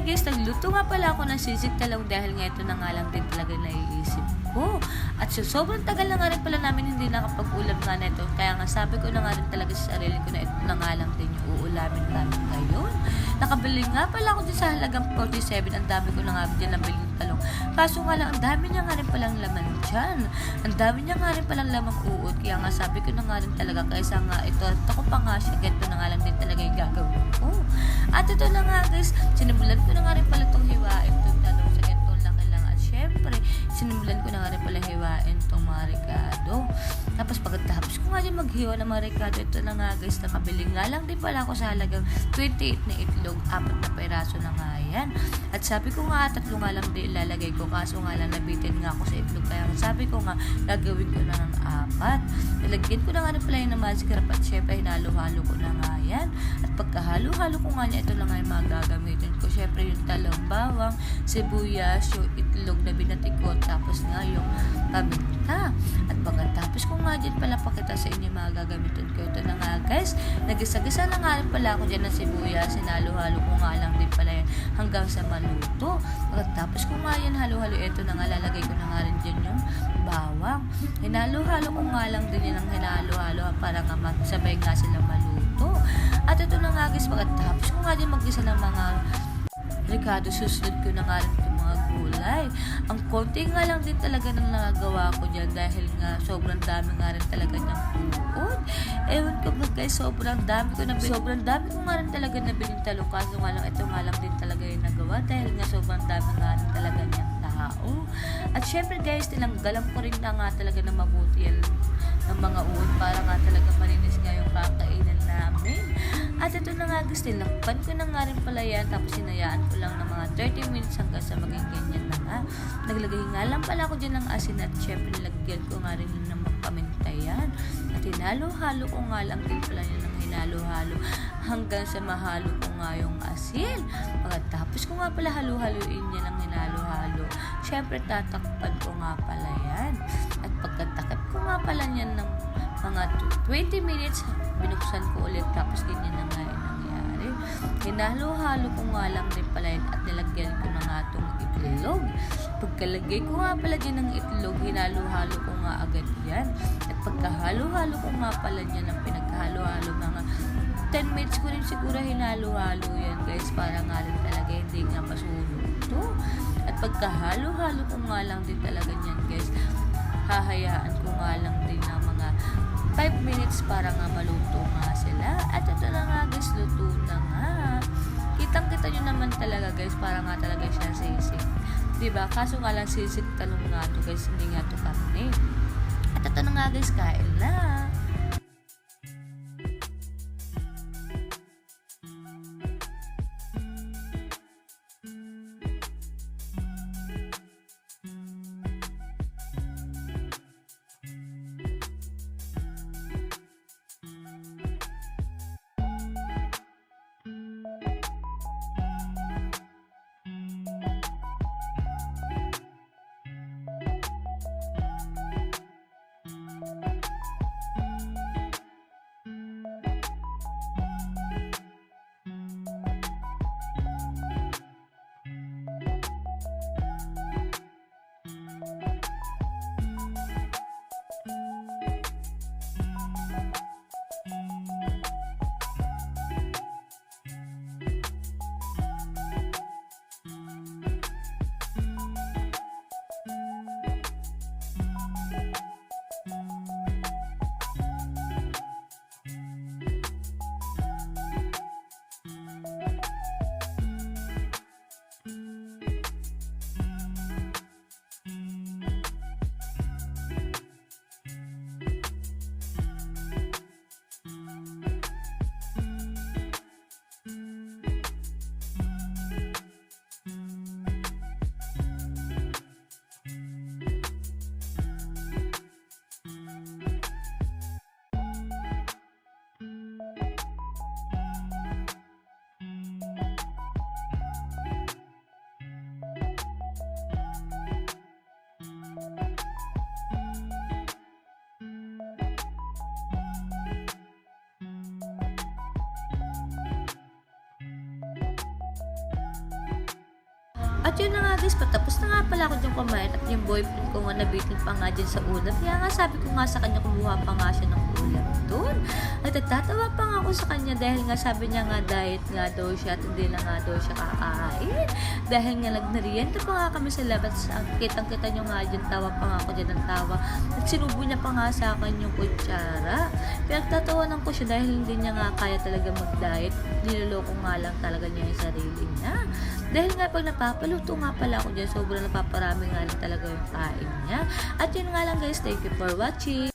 Ay guys, nagluto nga pala ako ng sisig talong dahil nga ito na nga lang din talaga naiisip ko. At sobrang tagal na nga rin pala namin hindi nakapag-ulam nga na ito. Kaya nga sabi ko na nga rin talaga sa sarili ko na ito na nga lang din yung uulamin namin ngayon. Nakabili nga pala ako din sa halagang 47. Ang dami ko na nga din nabili yung talong. Kaso nga lang, ang dami niya nga rin palang laman dyan. Ang dami niya nga rin palang lamang uod. Kaya nga sabi ko na nga rin talaga, kaysa nga ito, ako pa nga siya, ganito na nga lang din talaga yung gagawin ko. At ito na nga guys, sinimulan ko na nga rin pala itong hiwain itong talong sa ganitong laki lang. At syempre, sinimulan ko na nga rin pala hiwain itong mga ricado. Tapos pagkatapos ko nga din maghiwa ng mga ricado, ito na nga guys, nakabili nga lang din pala ako sa halagang 28 na itlog, 4 na peraso na nga yan. At sabi ko nga, 3 nga lang din ilalagay ko, kaso nga lang nabitin nga ako sa itlog. Kaya sabi ko nga, gagawin ko na ng 4. Nalagyan ko na nga rin pala yung mascarap at syempre hinalo-halo ko na nga yan. At pagkahalo-halo ko nga niya, ito lang nga yung mga gagamitin ko. Syempre yung talong, bawang, sibuyas, yung itlog na binatikot, tapos nga yung paminta. At pagkatapos ko nga din pala pakita sa inyo mga gagamitin ko. Ito na nga guys, nagisa-gisa na nga rin pala ako dyan ng sibuyas. Hinalo-halo ko nga lang din pala yan hanggang sa maluto. Pagkatapos ko nga yan halo-halo, ito na nga lalagay ko na nga rin dyan yung bawang. Hinalo-halo ko nga lang din yan ng hinalo-halo para nga sabay nga silang maluto. At ito na nga guys, pagkatapos ko nga din mag-isa ng mga ricado, susunod ko na nga rin itong mga gulay. Ang konti nga lang din talaga nang nagagawa ko dyan dahil nga sobrang dami nga rin talaga niyang uod. Ewan ko ba guys, sobrang dami ko nga rin talaga nabiling talong, kaso nga lang ito nga lang din talaga yung nagawa dahil nga sobrang dami nga rin talaga niyang tao. At syempre guys, tinanggalan ko rin na nga talaga na mabuti yan ng mga uod para nga talaga malinis nga yung kakainan namin. At ito na nga guys, tinakpan ko na nga rin pala yan, tapos sinayaan ko lang ng mga 30 minutes hanggang sa maging ganyan na nga. Naglagay nga lang pala ako dyan ng asin at syempre nilagyan ko nga rin ng paminta yan. At hinalo-halo ko nga lang din pala yan ng hinalo-halo hanggang sa mahalo ko nga yung asin. Pagkatapos ko nga pala halo-haloin yan ng hinalo-halo, syempre tatakpan ko nga pala yan. At pagkatakip ko nga pala yan ng mga 20 minutes, binuksan ko ulit, tapos ganyan na nga yung nangyari. Hinalo-halo ko nga lang din pala yun at nilagyan ko na nga itong itlog. Pagkalagay ko nga pala dyan ng itlog, hinalo-halo ko nga agad yan. At pagkahalo-halo ko nga pala dyan ng pinaghalo-halo, mga 10 minutes ko rin siguro hinalo-halo yan guys, para nga rin talaga hindi nga masunog to. At pagkahalo-halo ko nga lang din talaga yan guys, hahayaan ko nga lang din ng mga 5 minutes para nga maluto nga sila. At ito na nga guys, luto na nga. Kitang-kita nyo naman talaga guys, para nga talaga siya sisig, diba? Kaso nga lang sisig talong nga to guys, hindi nga to karne. At ito na nga guys, kain na. At yun na nga guys, patapos na nga pala ako dyan kumain at yung boyfriend ko nga nabitin pa nga dyan sa ulam. Kaya nga sabi ko nga sa kanya, kumuha pa nga siya ng ulam doon. At natatawa pa nga ako sa kanya dahil nga sabi niya nga diet nga daw siya at hindi na nga daw siya kakain. Dahil nga nagnariento pa nga kami sa labas. Kitang-kita nyo nga dyan, tawa pa nga ako dyan ng tawa. At sinubo niya pa nga sa akin yung kutsara. Pinagtatawanan ko siya dahil hindi niya nga kaya talaga mag-diet. Niloloko nga lang talaga niya yung sarili niya. Dahil nga pag napapaluto nga pala ako dyan, sobrang napaparami nga rin talaga yung kain niya. At yun nga lang guys, thank you for watching.